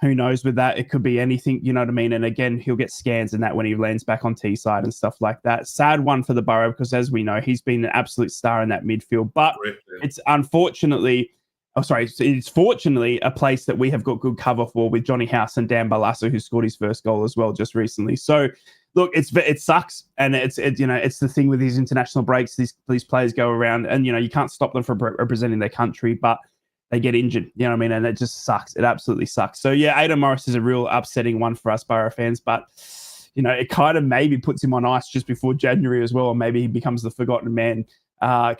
who knows with that? It could be anything, you know what I mean? And again, he'll get scans and that when he lands back on Teesside and stuff like that. Sad one for the Borough because, as we know, he's been an absolute star in that midfield. But it's it's fortunately a place that we have got good cover for with Johnny House and Dan Barlaser, who scored his first goal as well just recently. So, look, it sucks, and it's the thing with these international breaks. These players go around, and you can't stop them from representing their country, but they get injured. You know what I mean? And it just sucks. It absolutely sucks. So yeah, Aidan Morris is a real upsetting one for us Borough fans, but it kind of maybe puts him on ice just before January as well, or maybe he becomes the forgotten man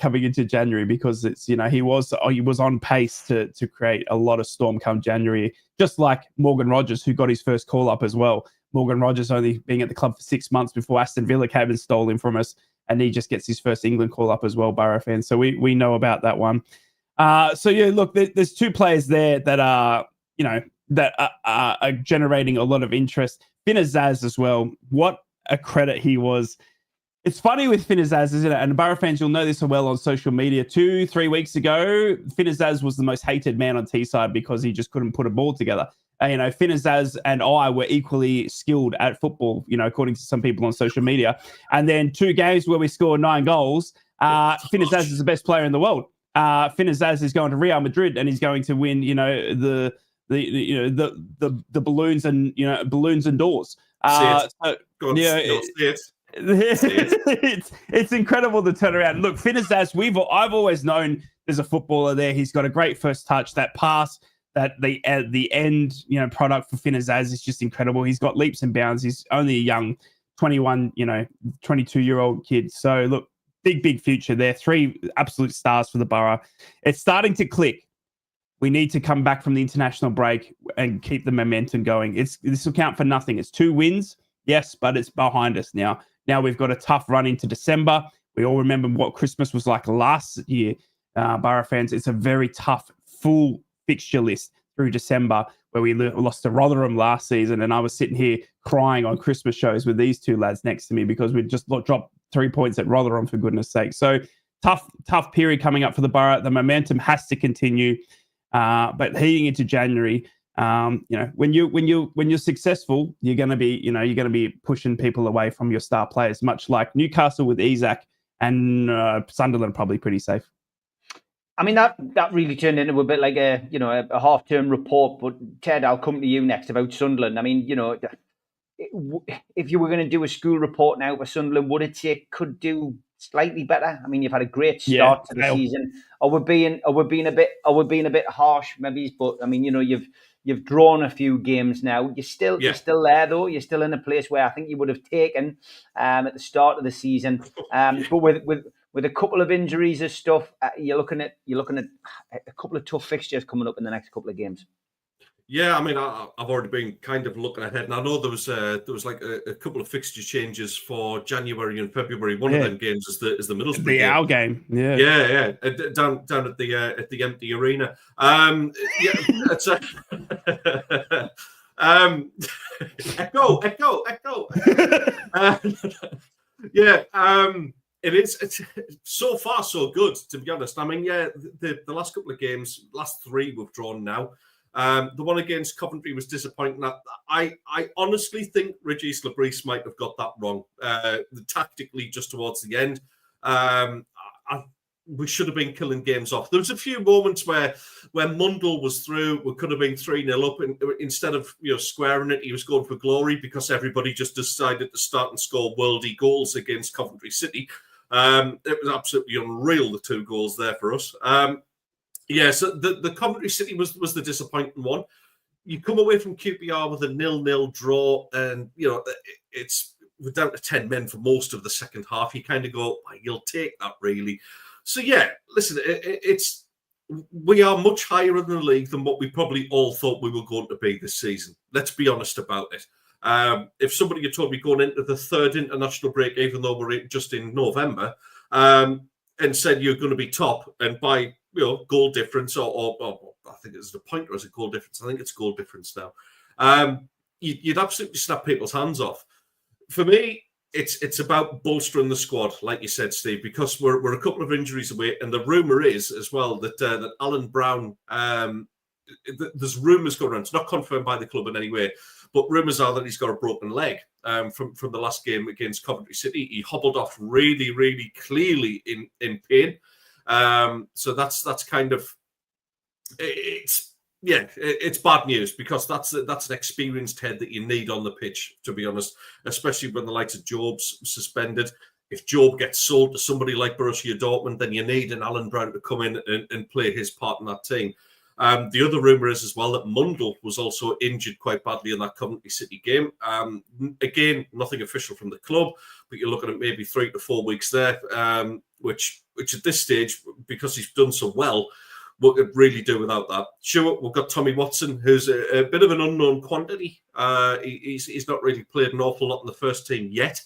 coming into January because it's he was on pace to create a lot of storm come January, just like Morgan Rogers, who got his first call up as well. Morgan Rogers only being at the club for 6 months before Aston Villa came and stole him from us, and he just gets his first England call up as well, Borough fans. So we know about that one. So yeah, look, there's two players there that are are generating a lot of interest. Finn Azaz as well. What a credit he was. It's funny with Finn Azaz, isn't it? And Borough fans, you'll know this well on social media. 2-3 weeks ago, Finn Azaz was the most hated man on Teesside because he just couldn't put a ball together. Finn Azaz and I were equally skilled at football, according to some people on social media. And then 2 games where we scored 9 goals. Finn Azaz is the best player in the world. Finn Azaz is going to Real Madrid and he's going to win, the balloons and balloons and doors. It's incredible to turn around. Look, Finn Azaz, I've always known there's a footballer there. He's got a great first touch. That pass, that the end product for Finn Azaz is just incredible. He's got leaps and bounds. He's only a young 22-year-old kid. So look, big future there. 3 absolute stars for the Borough. It's starting to click. We need to come back from the international break and keep the momentum going. This will count for nothing. It's 2 wins, yes, but it's behind us now. Now we've got a tough run into December. We all remember what Christmas was like last year, Borough fans. It's a very tough, full fixture list through December, where we lost to Rotherham last season, and I was sitting here crying on Christmas shows with these 2 lads next to me because we just dropped 3 points at Rotherham, for goodness sake. So tough period coming up for the Borough. The momentum has to continue, but heading into January, when you're successful, you're going to be pushing people away from your star players, much like Newcastle with Isak and Sunderland probably pretty safe. I mean, that really turned into a bit like a half-term report. But Ted, I'll come to you next about Sunderland. I mean, if you were going to do a school report now for Sunderland, would it say it could do slightly better? I mean, you've had a great start to the season. Are we being a bit harsh, maybe? But I mean, you've drawn a few games now. You're still there though. You're still in a place where I think you would have taken at the start of the season. But with a couple of injuries and stuff, you're looking at a couple of tough fixtures coming up in the next couple of games. Yeah, I mean, I've already been kind of looking ahead, and I know there was like a couple of fixture changes for January and February. One of them games is the Middlesbrough game. Our game, down at the empty arena. Echo. It's so far so good, to be honest. I mean, the last couple of games, last 3 we've drawn now. The one against Coventry was disappointing. I honestly think Regis Labrise might have got that wrong. Tactically, just towards the end, we should have been killing games off. There was a few moments where Mundle was through. We could have been 3-0 up, and instead of squaring it, he was going for glory because everybody just decided to start and score worldy goals against Coventry City. It was absolutely unreal, the 2 goals there for us. So the Coventry City was the disappointing one. You come away from QPR with a 0-0 draw, and we're down to 10 men for most of the second half. You kind of go, you'll take that, really. So yeah, listen, we are much higher in the league than what we probably all thought we were going to be this season. Let's be honest about it. If somebody had told me going into the 3rd international break, even though we're just in November, and said you're going to be top and by goal difference or I think it's the point or is it goal difference? I think it's goal difference now. You'd absolutely snap people's hands off. For me, it's about bolstering the squad, like you said, Steve, because we're a couple of injuries away, and the rumor is as well that Alan Brown. There's rumours going around. It's not confirmed by the club in any way, but rumours are that he's got a broken leg from the last game against Coventry City. He hobbled off really, really clearly in pain. So that's kind of it's bad news, because that's an experienced head that you need on the pitch, to be honest, especially when the likes of Job's suspended. If Job gets sold to somebody like Borussia Dortmund, then you need an Alan Brown to come in and play his part in that team. The other rumour is as well that Mundle was also injured quite badly in that Coventry City game. Again, nothing official from the club, but you're looking at maybe 3 to 4 weeks there, which at this stage, because he's done so well, we could really do without that. Sure, we've got Tommy Watson, who's a bit of an unknown quantity. He's not really played an awful lot in the first team yet,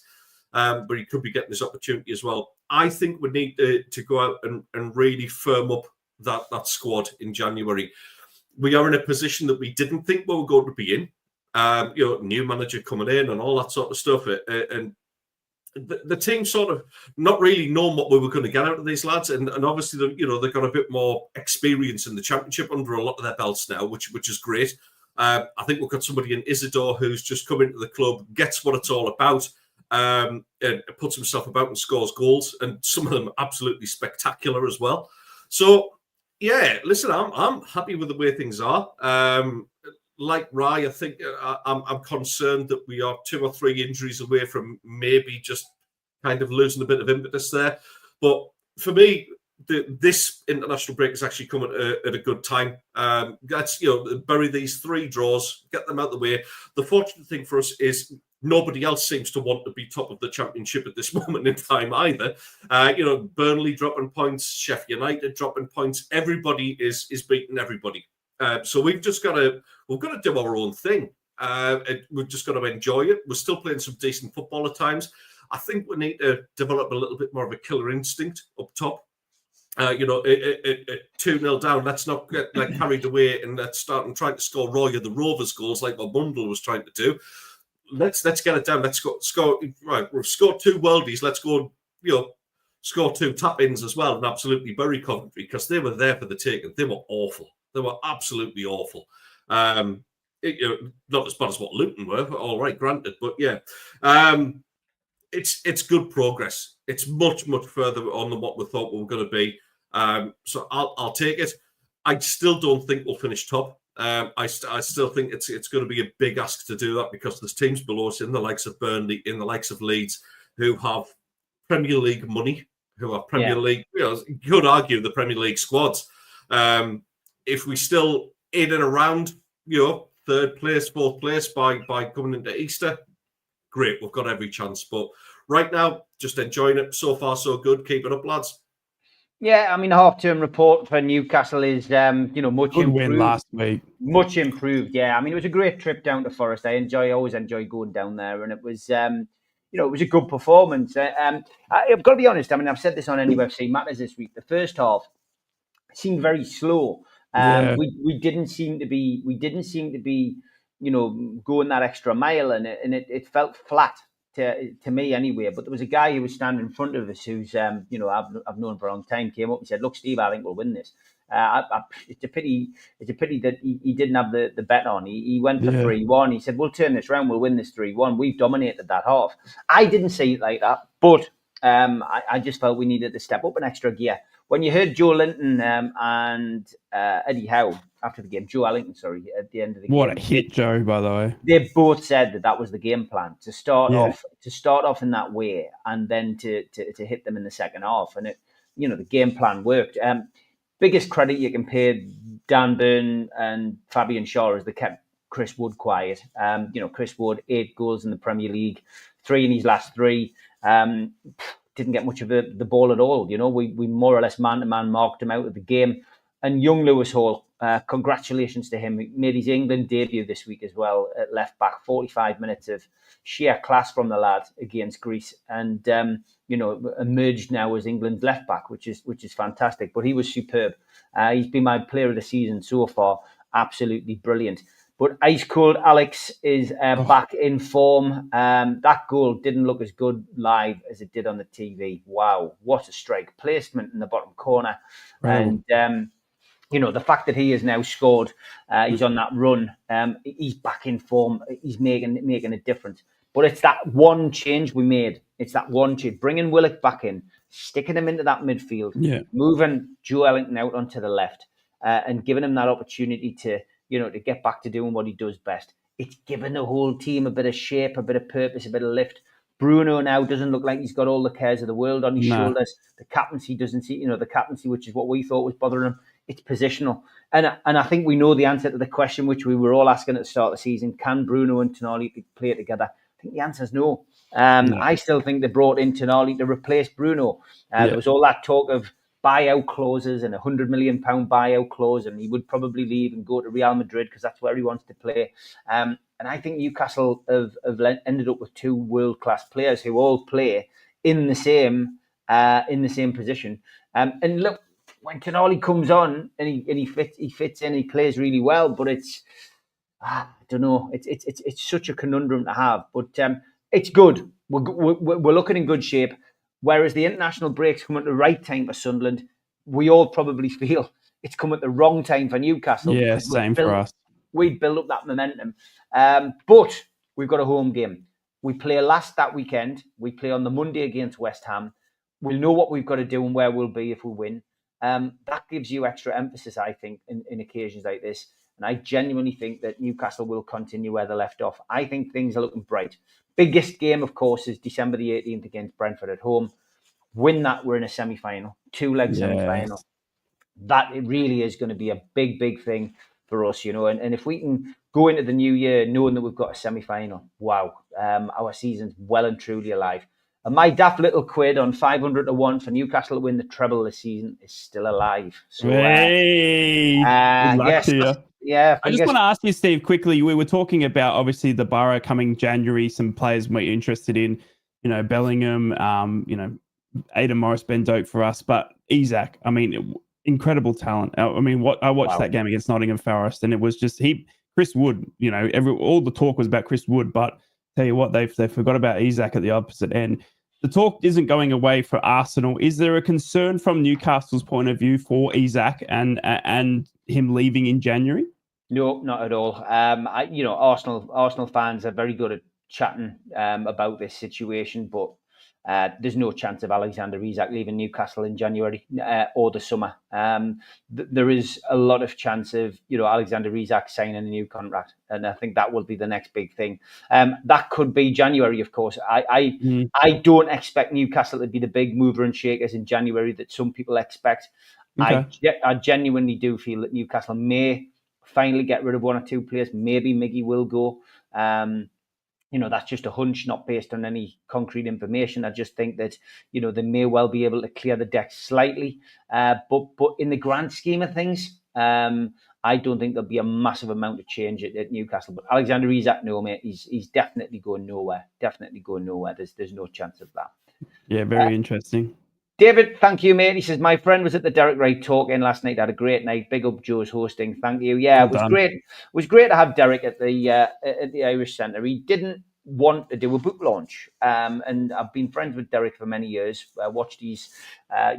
but he could be getting his opportunity as well. I think we need to go out and really firm up that squad in January. We are in a position that we didn't think we were going to be in. New manager coming in and all that sort of stuff, and the team sort of not really knowing what we were going to get out of these lads, and obviously they've got a bit more experience in the Championship under a lot of their belts now, which is great. I think we've got somebody in Isidore who's just come into the club, gets what it's all about, and puts himself about and scores goals, and some of them absolutely spectacular as well. So yeah, listen, I'm happy with the way things are. Like Rye, I think I'm concerned that we are 2 or 3 injuries away from maybe just kind of losing a bit of impetus there. But for me, this international break is actually coming at a good time. Let's bury these 3 draws, get them out of the way. The fortunate thing for us is nobody else seems to want to be top of the Championship at this moment in time either. Burnley dropping points, Sheffield United dropping points. Everybody is beating everybody. So we've got to do our own thing. We've just got to enjoy it. We're still playing some decent football at times. I think we need to develop a little bit more of a killer instinct up top. 2-0 down. Let's not get carried away and let's start and trying to score Roy of the Rovers goals like what Mundle was trying to do. Let's get it down. Let's score. Right, we've scored 2 worldies. Let's go. Score 2 tap-ins as well and absolutely bury Coventry, because they were there for the taking. They were awful. They were absolutely awful. Not as bad as what Luton were, all right, granted, but yeah, it's good progress. It's much further on than what we thought we were going to be. So I'll take it. I still don't think we'll finish top. I still think it's going to be a big ask to do that, because there's teams below us in the likes of Burnley, in the likes of Leeds, who have Premier League money, who have Premier League. You could argue the Premier League squads. If we still in and around, 3rd place, 4th place by coming into Easter, great, we've got every chance. But right now, just enjoying it. So far, so good. Keep it up, lads. Yeah, I mean, half-term report for Newcastle is, much Good improved. win last week. Much improved, yeah. I mean, it was a great trip down to Forest. I always enjoy going down there, and it was, it was a good performance. I've got to be honest. I mean, I've said this on NUFC Matters this week. The first half seemed very slow. We didn't seem to be, going that extra mile, and it felt flat to me anyway. But there was a guy who was standing in front of us who's, I've known for a long time, came up and said, "Look, Steve, I think we'll win this." It's a pity that he didn't have the bet on. He went for 3-1. He said, "We'll turn this round. We'll win this 3-1." We've dominated that half. I didn't see it like that, but I just felt we needed to step up an extra gear. When you heard Joe Linton and Eddie Howe after the game, Joe Allington, sorry, at the end of the game. What a hit, Joe, by the way. They both said that was the game plan, to start off in that way, and then to hit them in the second half. And the game plan worked. Biggest credit you can pay Dan Burn and Fabian Shaw is they kept Chris Wood quiet. Chris Wood, 8 goals in the Premier League, 3 in his last 3. Didn't get much of the ball at all. We more or less man-to-man marked him out of the game. And young Lewis Hall, congratulations to him. He made his England debut this week as well at left back. 45 minutes of sheer class from the lad against Greece, and emerged now as England's left back, which is fantastic. But he was superb. He's been my player of the season so far. Absolutely brilliant. But ice cold Alex is back in form. That goal didn't look as good live as it did on the TV. Wow, what a strike. Placement in the bottom corner. Incredible. And, the fact that he has now scored, he's on that run, he's back in form, he's making a difference. But it's that one change we made. It's that one change. Bringing Willock back in, sticking him into that midfield, moving Joe Ellington out onto the left, and giving him that opportunity to get back to doing what he does best. It's given the whole team a bit of shape, a bit of purpose, a bit of lift. Bruno now doesn't look like he's got all the cares of the world on his shoulders. The captaincy doesn't see, the captaincy, which is what we thought was bothering him. It's positional. And I think we know the answer to the question, which we were all asking at the start of the season. Can Bruno and Tonali play together? I think the answer is no. I still think they brought in Tonali to replace Bruno. There was all that talk of buyout clauses and £100 million buyout clause, and he would probably leave and go to Real Madrid because that's where he wants to play. And I think Newcastle have ended up with two world-class players who all play in the same position. And look, when Tonali comes on and he fits in, he plays really well. But it's I don't know. It's such a conundrum to have, but it's good. We're looking in good shape. Whereas the international breaks come at the right time for Sunderland, we all probably feel it's come at the wrong time for Newcastle. Yeah, same for us. We'd build up that momentum. But we've got a home game. We play last that weekend. We play on the Monday against West Ham. We'll know what we've got to do and where we'll be if we win. That gives you extra emphasis, I think, in occasions like this. And I genuinely think that Newcastle will continue where they left off. I think things are looking bright. Biggest game, of course, is December the 18th against Brentford at home. Win that, we're in a semi-final, two-leg semi-final. That it really is going to be a big, big thing for us, And if we can go into the new year knowing that we've got a semi-final, wow, our season's well and truly alive. And my daft little quid on 500 to 1 for Newcastle to win the treble this season is still alive. So, hey, good luck to you. Yeah, I just want to ask you, Steve, quickly. We were talking about obviously the Borough coming January. Some players we're interested in, Bellingham, Aidan Morris, Ben Doak for us, but Isak. I mean, incredible talent. I watched that game against Nottingham Forest, and it was just Chris Wood. All the talk was about Chris Wood, but tell you what, they forgot about Isak at the opposite end. The talk isn't going away for Arsenal. Is there a concern from Newcastle's point of view for Isak and him leaving in January? No, not at all. Arsenal fans are very good at chatting about this situation, but there's no chance of Alexander Isak leaving Newcastle in January or the summer. There is a lot of chance of Alexander Isak signing a new contract, and I think that will be the next big thing. That could be January, of course. I don't expect Newcastle to be the big mover and shakers in January that some people expect. Okay. I genuinely do feel that Newcastle may finally get rid of one or two players. Maybe Miggy will go. That's just a hunch, not based on any concrete information. I just think that, they may well be able to clear the deck slightly. But in the grand scheme of things, I don't think there'll be a massive amount of change at Newcastle. But Alexander Isak, no, mate, he's definitely going nowhere. Definitely going nowhere. There's no chance of that. Yeah, very interesting. David, thank you, mate. He says, my friend was at the Derek Wright talk-in last night. Had a great night. Big up Joe's hosting. Thank you. Yeah, it was great. It was great to have Derek at the Irish Centre. He didn't want to do a book launch, and I've been friends with Derek for many years. I watched his,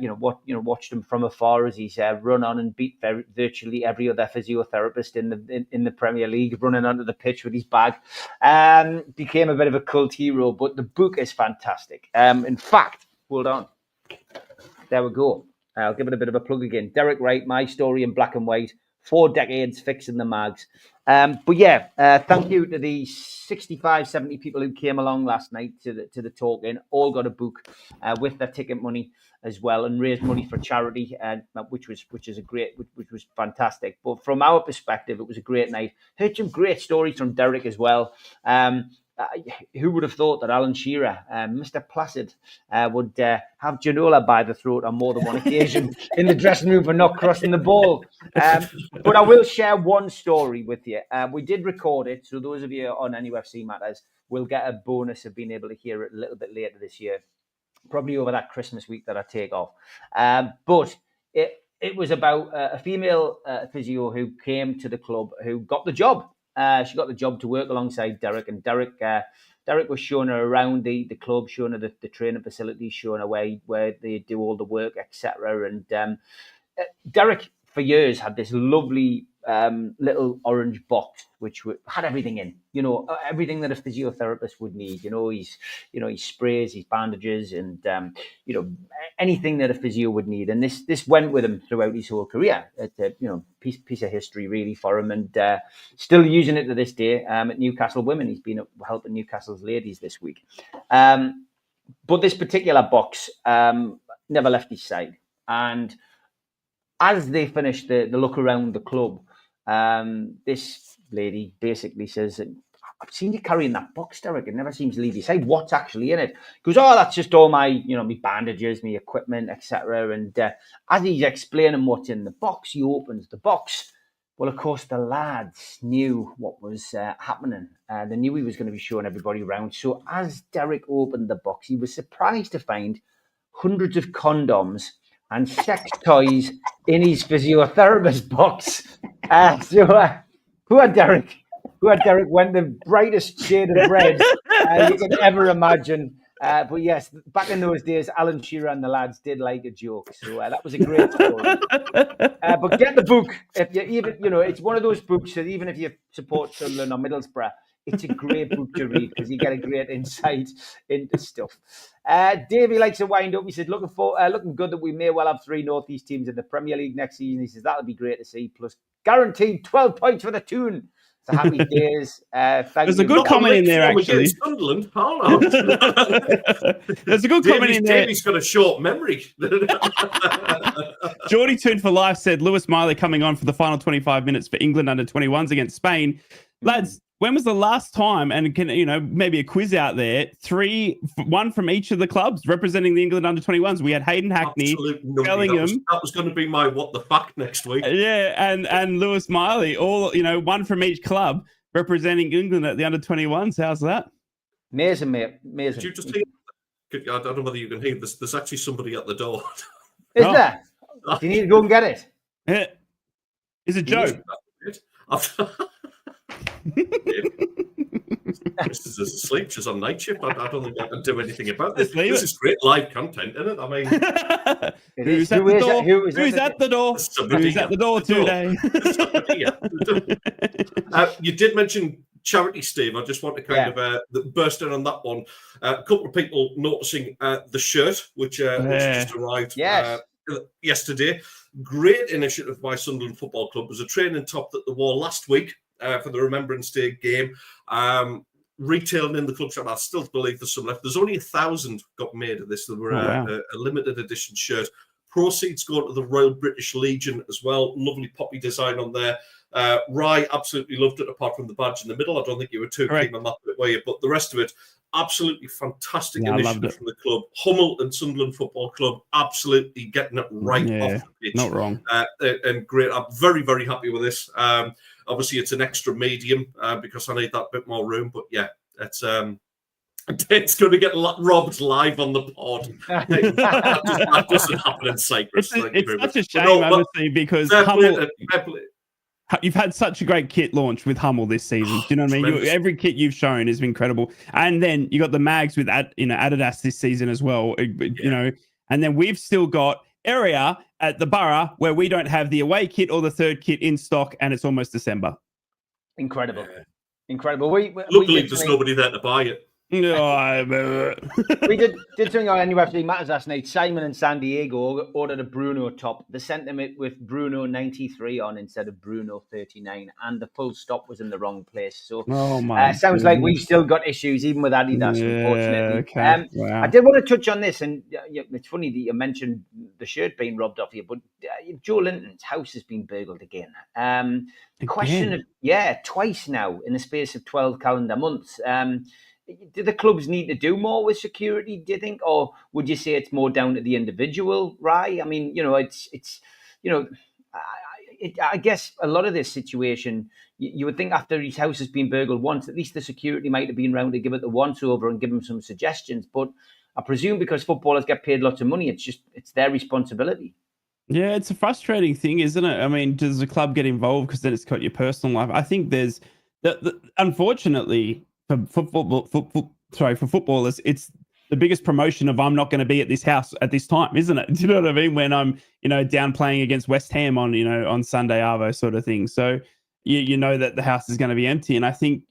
watched him from afar as he's run on and beat virtually every other physiotherapist in the Premier League, running onto the pitch with his bag. Became a bit of a cult hero, but the book is fantastic. In fact, hold on. There we go. I'll give it a bit of a plug again. Derek Wright, My Story in Black and White, 4 decades fixing the mags. But yeah, thank you to the 65, 70 people who came along last night to the talk-in. All got a book with their ticket money as well, and raised money for charity, which was fantastic. But from our perspective, it was a great night. Heard some great stories from Derek as well. Who would have thought that Alan Shearer, Mr. Placid, would have Ginola by the throat on more than one occasion in the dressing room for not crossing the ball? But I will share one story with you. We did record it, so those of you on NUFC Matters will get a bonus of being able to hear it a little bit later this year, probably over that Christmas week that I take off. But it was about a female physio who came to the club who got the job. She got the job to work alongside Derek, and Derek was showing her around the club, showing her the training facilities, showing her where they do all the work, etc. And Derek, for years, had this lovely little orange box which had everything in, everything that a physiotherapist would need. His sprays, his bandages, and anything that a physio would need. And this went with him throughout his whole career. It's a piece of history really for him, and still using it to this day at Newcastle Women. He's been helping Newcastle's ladies this week. But this particular box never left his side, and as they finished the look around the club, this lady basically says, I've seen you carrying that box, Derek. It never seems to leave your side. What's actually in it? He goes, oh, that's just all my, my bandages, my equipment, etc. And as he's explaining what's in the box, he opens the box. Well, of course, the lads knew what was happening. They knew he was going to be showing everybody around. So as Derek opened the box, he was surprised to find hundreds of condoms and sex toys in his physiotherapist box. Who had Derek went the brightest shade of red you could ever imagine. But yes, back in those days, Alan Shearer and the lads did like a joke. So that was a great story. But get the book. If you even, it's one of those books that even if you support Sunderland or Middlesbrough, it's a great book to read because you get a great insight into stuff. Davey likes to wind up. He said, looking good that we may well have 3 North East teams in the Premier League next season. He says, that'll be great to see. Plus, guaranteed 12 points for the Toon. So happy days. There's a good comment in there, actually. Sunderland, hold on. There's a good comment in there. Davey's got a short memory. Geordie Toon for Life said, Lewis Miley coming on for the final 25 minutes for England under 21s against Spain. Lads, when was the last time, and maybe a quiz out there, one from each of the clubs representing the England under 21s? We had Hayden Hackney, Bellingham. That was going to be my what the fuck next week. Yeah, and Lewis Miley, all one from each club representing England at the under 21s. How's that? Amazing, mate. Amazing. Did you just hear? I don't know whether you can hear this. There's actually somebody at the door. Is there? Do you need to go and get it? Yeah. Is it Joe? This is asleep. She's on night shift. I don't think I can do anything about this. This is great live content, isn't it? I mean, who's at the door? Who's at the door? Who's at the door today? You did mention charity, Steve. I just want to kind of burst in on that one. A couple of people noticing the shirt, which just arrived yesterday. Great initiative by Sunderland Football Club. It was a training top that they wore last week for the Remembrance Day game. Retailing in the club shop, I still believe there's some left. There's only 1,000 got made of this. There were a limited edition shirt. Proceeds go to the Royal British Legion as well. Lovely poppy design on there. Rye absolutely loved it, apart from the badge in the middle. I don't think you were too keen on that bit, were you? But the rest of it, absolutely fantastic initiative from the club. Hummel and Sunderland Football Club absolutely getting it right off the pitch. Not wrong. And great. I'm very, very happy with this. Obviously, it's an extra medium because I need that bit more room. But yeah, it's going to get robbed live on the pod. that doesn't happen in Cyprus. It's such a shame, honestly, because Hummel, you've had such a great kit launch with Hummel this season. Do you know what I mean? Every kit you've shown is incredible. And then you got the mags with Adidas this season as well. And then we've still got area at the Borough where we don't have the away kit or the third kit in stock, and it's almost December. Incredible. Luckily, there's nobody there to buy it. We did something on NUFC Matters last night. Simon in San Diego ordered a Bruno top. They sent him it with Bruno 93 on instead of Bruno 39, and the full stop was in the wrong place. So sounds like we've still got issues even with Adidas, unfortunately. Okay. Wow. I did want to touch on this, and it's funny that you mentioned the shirt being robbed off you, but Joe Linton's house has been burgled again. Question of twice now in the space of 12 calendar months. Do the clubs need to do more with security, do you think? Or would you say it's more down to the individual, right? I mean, I guess a lot of this situation, you would think after his house has been burgled once, at least the security might have been around to give it the once over and give him some suggestions. But I presume because footballers get paid lots of money, it's their responsibility. Yeah, it's a frustrating thing, isn't it? I mean, does the club get involved because then it's got your personal life? I think there's Unfortunately for footballers, it's the biggest promotion of I'm not going to be at this house at this time, isn't it? Do you know what I mean? When I'm, down playing against West Ham on Sunday Arvo sort of thing. So you know that the house is going to be empty. And I think,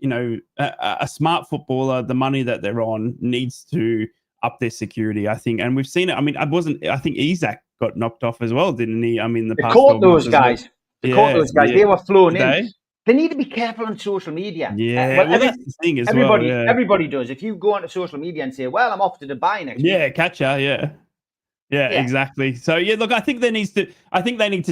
a smart footballer, the money that they're on needs to up their security, I think. And we've seen it. I mean, I think Isaac got knocked off as well, didn't he? I mean, they caught those guys. They caught those guys. They were flown in. They need to be careful on social media. Yeah, that's the thing as everybody does. If you go onto social media and say, well, I'm off to Dubai next week. Yeah, catcher, yeah, exactly. So look, I think they need to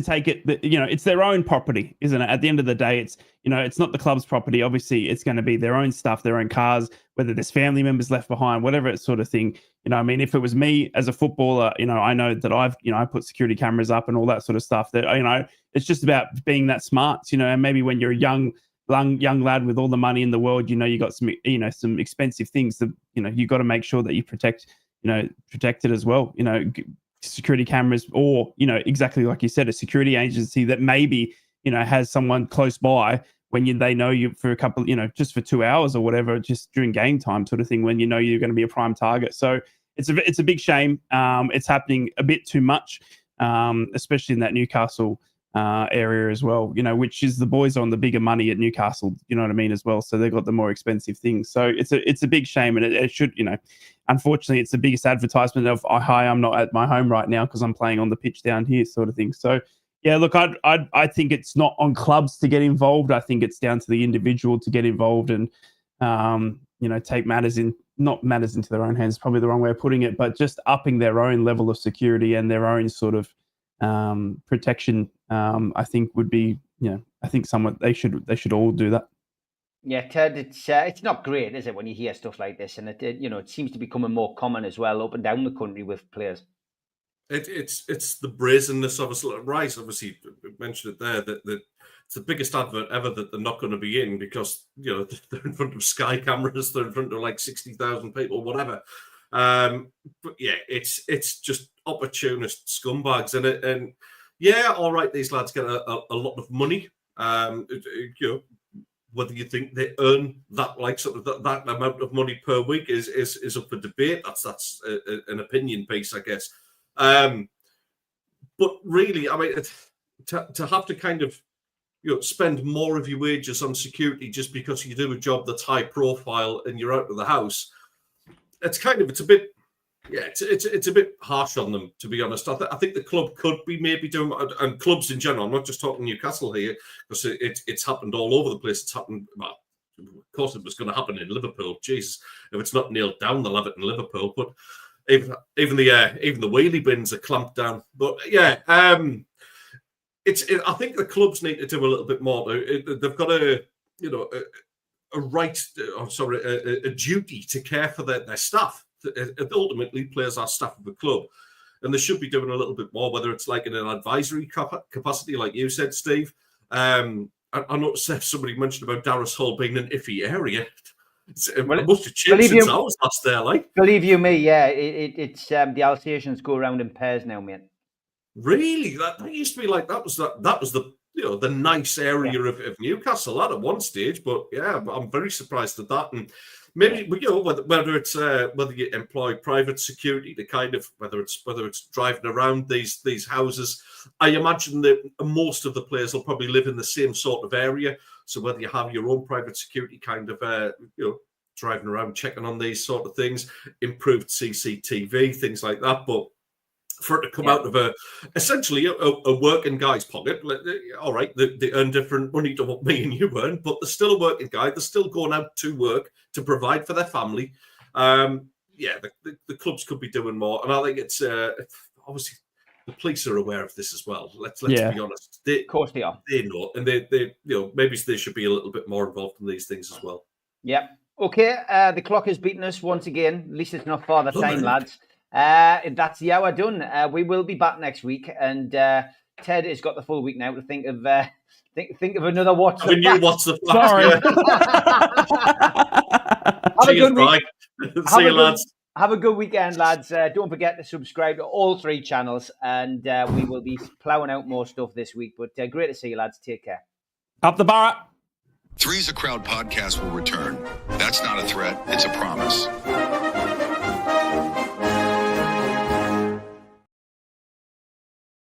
take it. It's their own property, isn't it? At the end of the day, it's it's not the club's property. Obviously, it's going to be their own stuff, their own cars, whether there's family members left behind, whatever sort of thing. I mean, if it was me as a footballer, I know that I put security cameras up and all that sort of stuff. That it's just about being that smart. And maybe when you're a young lad with all the money in the world, you got some expensive things that you got to make sure that you protect it as well. Security cameras, or exactly like you said, a security agency that maybe has someone close by when they know you for a couple, just for 2 hours or whatever, just during game time sort of thing, when you're going to be a prime target. So it's a big shame. It's happening a bit too much, especially in that Newcastle area as well, which is the boys on the bigger money at Newcastle, you know what I mean, as well. So they've got the more expensive things. So it's a big shame, and it should, unfortunately, it's the biggest advertisement of, hi, I'm not at my home right now because I'm playing on the pitch down here, sort of thing. So yeah, look, I think it's not on clubs to get involved. I think it's down to the individual to get involved and take not matters into their own hands, probably the wrong way of putting it, but just upping their own level of security and their own sort of protection. I think would be, I think they should all do that. Yeah, Ted, it's not great, is it, when you hear stuff like this, and it seems to be becoming more common as well up and down the country with players. It's the brazenness of us. Rice obviously mentioned it there that it's the biggest advert ever that they're not going to be in because they're in front of Sky cameras, they're in front of like 60,000 people, whatever. But yeah, it's just opportunist scumbags, and yeah, all right, these lads get a lot of money. Whether you think they earn that that amount of money per week is up for debate. That's an opinion piece, I guess. But really, I mean, to have to kind of spend more of your wages on security just because you do a job that's high profile and you're out of the house, it's a bit. Yeah, it's a bit harsh on them, to be honest. I think the club could be maybe doing, and clubs in general, I'm not just talking Newcastle here, because it's happened all over the place. It's happened, well, of course it was going to happen in Liverpool. Jesus, if it's not nailed down, they'll have it in Liverpool. But even the wheelie bins are clamped down. But yeah, I think the clubs need to do a little bit more. They've got a duty to care for their staff. Ultimately, players are staff of the club, and they should be doing a little bit more, whether it's like in an advisory capacity, like you said, Steve. I noticed somebody mentioned about Darras Hall being an iffy area. It must have changed since I was last there. Like, believe you me, yeah, it's the Alsatians go around in pairs now, mate. Really, that used to be like that was the the nice area of Newcastle at one stage, but yeah, I'm very surprised at that. And maybe whether you employ private security to kind of whether it's driving around these houses. I imagine that most of the players will probably live in the same sort of area. So whether you have your own private security kind of driving around checking on these sort of things, improved CCTV, things like that, but for it to come out of essentially a working guy's pocket. All right, they earn different money to what me and you earn, but they're still a working guy. They're still going out to work to provide for their family. The clubs could be doing more, and I think it's obviously the police are aware of this as well. Let's be honest. Of course they are. They know, and they maybe they should be a little bit more involved in these things as well. Yep. Okay. The clock has beaten us once again. At least it's not Father Time, lads. That's the hour done. We will be back next week, and Ted has got the full week now to think of another What's the Fact. What's the Fact? Have a good week. See you, lads. Have a good weekend, lads. Don't forget to subscribe to all 3 channels, and we will be ploughing out more stuff this week. But great to see you, lads. Take care. Up the bar. Three's a Crowd podcast will return. That's not a threat, it's a promise.